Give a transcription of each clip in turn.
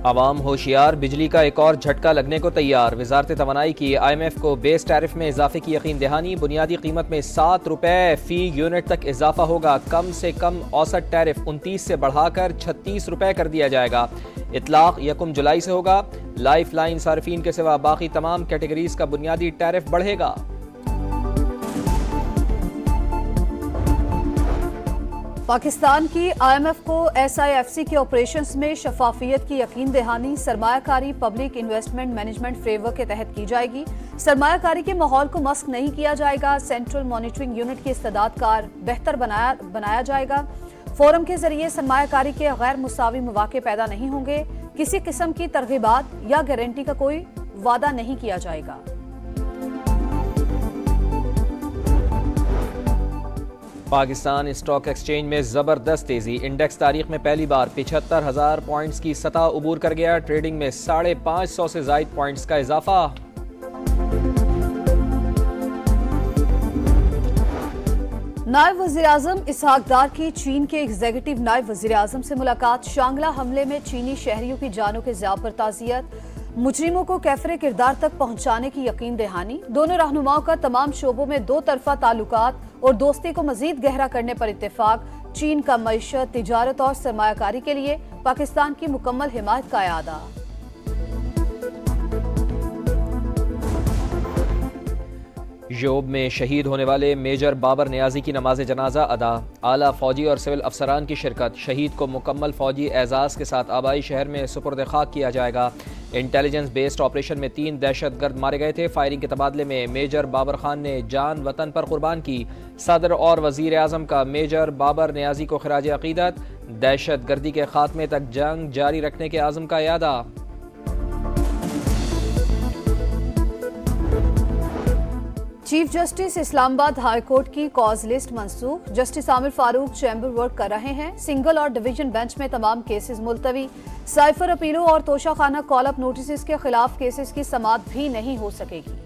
आवाम होशियार, बिजली का एक और झटका लगने को तैयार। वजारत तवानाई की IMF को बेस टैरिफ में इजाफे की यकीन दहानी। बुनियादी कीमत में 7 रुपए फी यूनिट तक इजाफा होगा। कम से कम औसत टैरिफ 29 से बढ़ाकर 36 रुपए कर दिया जाएगा। इतलाक 1 जुलाई से होगा। लाइफ लाइन सार्फिन के सिवा बाकी तमाम कैटेगरीज का बुनियादी टैरिफ बढ़ेगा। पाकिस्तान की IMF को SIFC के ऑपरेशंस में शफाफियत की यकीन दहानी। सरमायाकारी पब्लिक इन्वेस्टमेंट मैनेजमेंट फ्रेमवर्क के तहत की जाएगी। सरमायाकारी के माहौल को मस्क नहीं किया जाएगा। सेंट्रल मॉनिटरिंग यूनिट की इस्तेदादकार बेहतर बनाया जाएगा। फोरम के जरिए सरमायाकारी के गैर मुसावी मौके पैदा नहीं होंगे। किसी किस्म की तरगीबात या गारंटी का कोई वादा नहीं किया जाएगा। पाकिस्तान स्टॉक एक्सचेंज में जबरदस्त तेजी। इंडेक्स तारीख में पहली बार 75,000 पॉइंट्स की सतह उबूर कर गया। ट्रेडिंग में 550 से ज्यादा पॉइंट्स का इजाफा। नायब वज़ीर-ए-आज़म इसहाक डार की चीन के एग्जीक्यूटिव नायब वज़ीर-ए-आज़म से मुलाकात। शांगला हमले में चीनी शहरियों की जानों के ज़िया पर ताज़ियत। मुजरिमों को कैफरे किरदार तक पहुंचाने की यकीन दहानी। दोनों रहनुमाओं का तमाम शोबों में 2 तरफा ताल्लुकात और दोस्ती को मजीद गहरा करने पर इत्तेफाक। चीन का मईशत, तिजारत और सरमायाकारी के लिए पाकिस्तान की मुकम्मल हिमायत का इरादा। योब में शहीद होने वाले मेजर बाबर नियाजी की नमाज जनाजा अदा। आला फौजी और सिविल अफसरान की शिरकत। शहीद को मुकम्मल फौजी एजाज़ के साथ आबाई शहर में सुपुर्द खाक किया जाएगा। इंटेलिजेंस बेस्ड ऑपरेशन में 3 दहशतगर्द मारे गए थे। फायरिंग के तबादले में मेजर बाबर खान ने जान वतन पर कुर्बान की। सदर और वजीर आजम का मेजर बाबर नियाजी को खराज अकीदत। दहशत गर्दी के खात्मे तक जंग जारी रखने के आज़म का यादा। Chief justice Islamabad high court की कॉज लिस्ट मंसूख। Justice Aamir Farooq chamber work कर रहे हैं। सिंगल और डिवीजन बेंच में तमाम केसेस मुलतवी। साइफर अपीलों और तोशाखाना कॉल अप नोटिस के खिलाफ केसेस की समाअत भी नहीं हो सकेगी।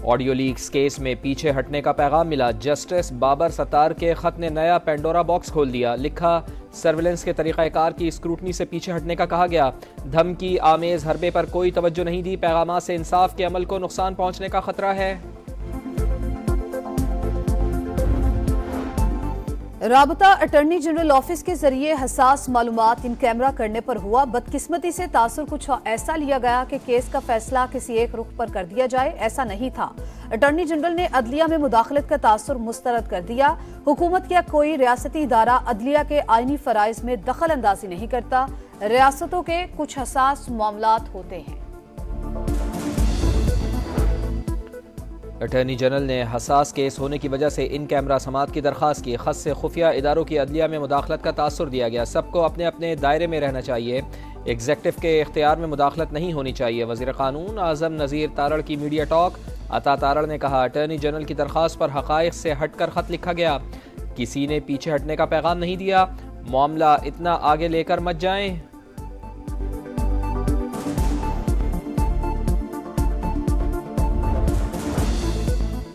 ऑडियो लीक्स केस में पीछे हटने का पैगाम मिला। जस्टिस बाबर सत्तार के खत ने नया पेंडोरा बॉक्स खोल दिया। लिखा, सर्विलेंस के तरीक़ाकार की स्क्रूटनी से पीछे हटने का कहा गया। धमकी आमेज हरबे पर कोई तवज्जो नहीं दी। पैगामात से इंसाफ के अमल को नुकसान पहुंचने का खतरा है। राबता अटॉर्नी जनरल ऑफिस के जरिए हसास मालूमात इन कैमरा करने पर हुआ। बदकिस्मती से तासुर कुछ ऐसा लिया गया कि केस का फैसला किसी एक रुख पर कर दिया जाए। ऐसा नहीं था। अटॉर्नी जनरल ने अदलिया में मुदाखलत का तासुर मुस्तरद कर दिया। हुकूमत या कोई रियासती इदारा अदलिया के आईनी फराइज में दखल अंदाजी नहीं करता। रियासतों के कुछ हसास मामलात होते हैं। अटॉर्नी जनरल ने हसास केस होने की वजह से इन कैमरा समात की दरख्वास्त की। खत से खुफिया इदारों की अदलिया में मुदाखलत का तासुर दिया गया। सबको अपने अपने दायरे में रहना चाहिए। एग्जेक्टिव के इख्तियार में मुदाखलत नहीं होनी चाहिए। वज़ीर क़ानून आज़म नज़ीर तारड़ की मीडिया टॉक। अता तारड़ ने कहा, अटॉर्नी जनरल की दरख्वास्त पर हक़ाइक़ से हटकर खत लिखा गया। किसी ने पीछे हटने का पैगाम नहीं दिया। मामला इतना आगे लेकर मत जाएं।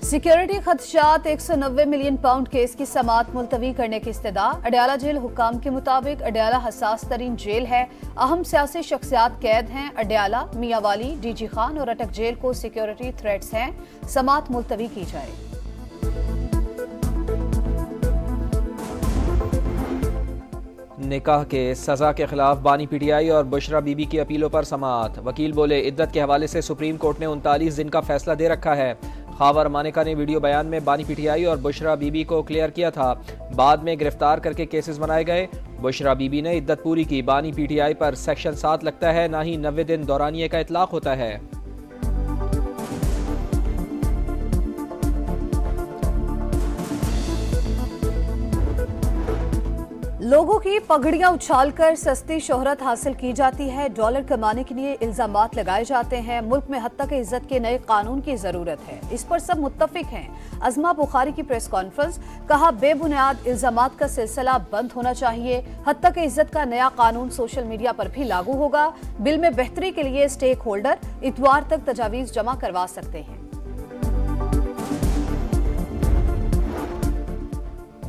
सिक्योरिटी खदशात 190 मिलियन पाउंड केस की समाअत मुलतवी करने की इस्तदा। अडयाला जेल हुक्काम के मुताबिक अडयाला हसास तरीन जेल है। अहम सियासी शख्सियात कैद हैं। अडयाला, मियावाली, DG खान और अटक जेल को सिक्योरिटी थ्रेट्स हैं। समाअत मुलतवी की जाए। निकाह के सजा के खिलाफ बानी PTI और बुशरा बीबी की अपीलों पर समाअत। वकील बोले, इद्दत के हवाले से सुप्रीम कोर्ट ने 39 दिन का फैसला दे रखा है। खावर मानेका ने वीडियो बयान में बानी PTI और बुशरा बीबी को क्लियर किया था। बाद में गिरफ्तार करके केसेस बनाए गए। बुशरा बीबी ने इद्दत पूरी की। बानी PTI पर सेक्शन 7 लगता है, ना ही 90 दिन दौरानिये का इतलाक होता है। लोगों की पगड़ियां उछालकर सस्ती शोहरत हासिल की जाती है। डॉलर कमाने के लिए इल्जामात लगाए जाते हैं। मुल्क में हद तक इज्जत के नए कानून की जरूरत है। इस पर सब मुत्तफिक हैं। अज़मा बुखारी की प्रेस कॉन्फ्रेंस। कहा, बेबुनियाद इल्जामात का सिलसिला बंद होना चाहिए। हद तक इज्जत का नया कानून सोशल मीडिया पर भी लागू होगा। बिल में बेहतरी के लिए स्टेक होल्डर इतवार तक तजावीज जमा करवा सकते हैं।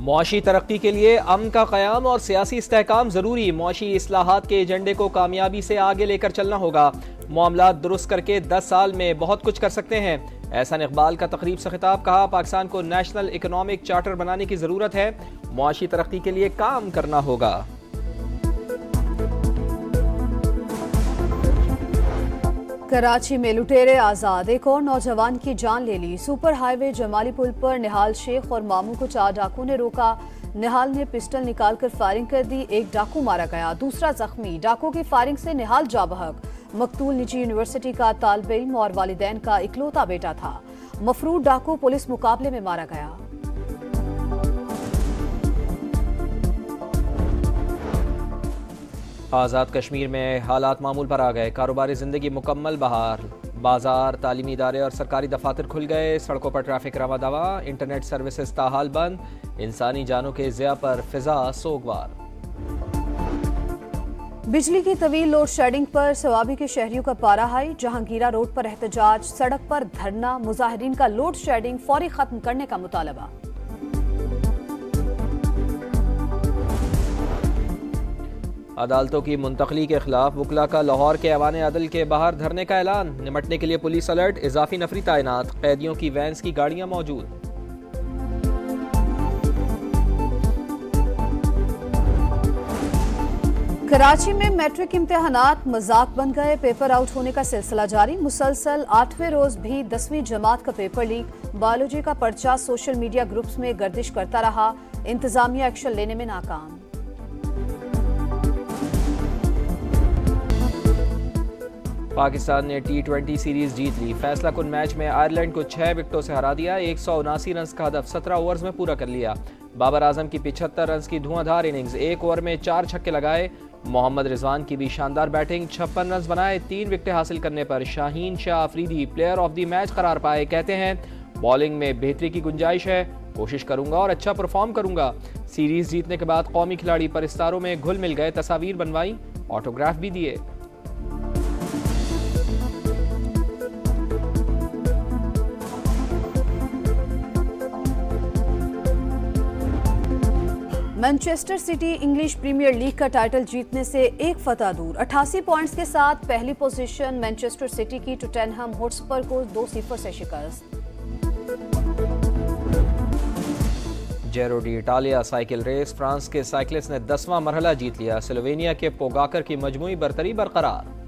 मुआशी तरक्की के लिए अमन का क़याम और सियासी इस्तेहकाम ज़रूरी। मुआशी इस्लाहात के एजेंडे को कामयाबी से आगे लेकर चलना होगा। मामलात दुरुस्त करके 10 साल में बहुत कुछ कर सकते हैं। एहसान इकबाल का तकरीब से खिताब। कहा, पाकिस्तान को नेशनल इकोनॉमिक चार्टर बनाने की ज़रूरत है। मुआशी तरक्की के लिए काम करना होगा। कराची में लुटेरे आजाद, एक और नौजवान की जान ले ली। सुपर हाईवे जमाली पुल पर निहाल शेख और मामू को 4 डाकुओं ने रोका। निहाल ने पिस्टल निकालकर फायरिंग कर दी। एक डाकू मारा गया, दूसरा जख्मी। डाकुओं की फायरिंग से निहाल जाबहक। मकतूल निजी यूनिवर्सिटी का तालिब इल्म और वालिदैन का इकलौता बेटा था। मफरूद डाकू पुलिस मुकाबले में मारा गया। आज़ाद कश्मीर में हालात मामूल पर आ गए। कारोबारी ज़िंदगी मुकम्मल बहाल। बाजार, तालीमी इदारे और सरकारी दफातर खुल गए। सड़कों पर ट्रैफिक रवा दवा। इंटरनेट सर्विसेज ताहाल बंद। इंसानी जानों के ज़िया पर फिजा सोगवार। बिजली की तवील लोड शेडिंग पर सवाबी के शहरियों का पारा हाई। जहांगीरा रोड पर एहतजाज, सड़क पर धरना। मुजाहिरीन का लोड शेडिंग फौरी खत्म करने का मुतालबा। अदालतों की मुंतकली के खिलाफ वकला का लाहौर के ऐवान अदल के बाहर धरने का ऐलान। निमटने के लिए पुलिस अलर्ट, इजाफी नफरी तैनात। कैदियों की वैन्स की गाड़ियां मौजूद। कराची में मैट्रिक इम्तिहानात मजाक बन गए। पेपर आउट होने का सिलसिला जारी। मुसलसल 8वें रोज भी 10वीं जमात का पेपर लीक। बायोलॉजी का पर्चा सोशल मीडिया ग्रुप्स में गर्दिश करता रहा। इंतजामिया एक्शन लेने में नाकाम। पाकिस्तान ने T20 सीरीज जीत ली। फैसला कुन मैच में आयरलैंड को 6 विकेटों से हरा दिया। 179 रन का हदफ 17 ओवर्स में पूरा कर लिया। बाबर आजम की 75 रन की धुआंधार इनिंग्स। 1 ओवर में 4 छक्के लगाए। मोहम्मद रिजवान की भी शानदार बैटिंग। 56 रन बनाए। 3 विकेटें हासिल करने पर Shaheen Shah Afridi player of the match करार पाए। कहते हैं, बॉलिंग में बेहतरी की गुंजाइश है। कोशिश करूंगा और अच्छा परफॉर्म करूंगा। सीरीज जीतने के बाद कौमी खिलाड़ी परिस्तारों में घुल मिल गए। तस्वीर बनवाई, ऑटोग्राफ भी दिए। Manchester City English Premier League का टाइटल जीतने से एक फतह दूर। 88 पॉइंट्स के साथ पहली पोजीशन मैनचेस्टर सिटी की टॉटनहम हॉटस्पर को 2-0 से शिकस्त। Giro di Italia cycle race, France के साइकिलिस्ट ने 10वां मरहला जीत लिया। स्लोवेनिया के पोगाकर की मजमूई बरतरी बरकरार।